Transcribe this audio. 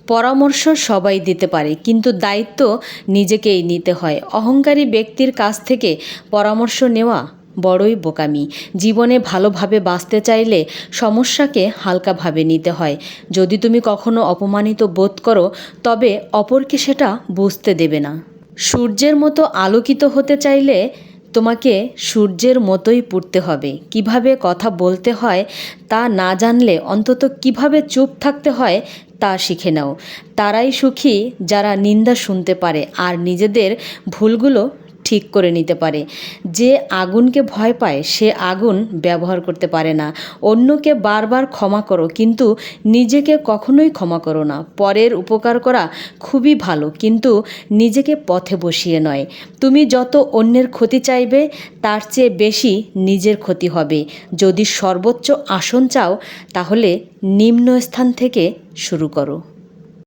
পরামর্শ সবাই দিতে পারে, কিন্তু দায়িত্ব নিজেকেই নিতে হয়। অহংকারী ব্যক্তির কাছ থেকে পরামর্শ নেওয়া বড়ই বোকামি। জীবনে ভালোভাবে বাঁচতে চাইলে সমস্যাকে হালকাভাবে নিতে হয়। যদি তুমি কখনো অপমানিত বোধ করো, তবে অপরকে সেটা বুঝতে দেবে না। সূর্যের মতো আলোকিত হতে চাইলে তোমাকে সূর্যের মতোই পড়তে হবে। কিভাবে কথা বলতে হয় তা না জানলে অন্তত কিভাবে চুপ থাকতে হয় তা শিখে নাও। তারাই সুখী যারা নিন্দা শুনতে পারে আর নিজেদের ভুলগুলো ঠিক করে নিতে পারে। যে আগুনকে ভয় পায় সে আগুন ব্যবহার করতে পারে না। অন্যকে বারবার ক্ষমা করো, কিন্তু নিজেকে কখনোই ক্ষমা করো না। পরের উপকার করা খুবই ভালো, কিন্তু নিজেকে পথে বসিয়ে নয়। তুমি যত অন্যের ক্ষতি চাইবে তার চেয়ে বেশি নিজের ক্ষতি হবে। যদি সর্বোচ্চ আসন চাও তাহলে নিম্ন স্থান থেকে শুরু করো।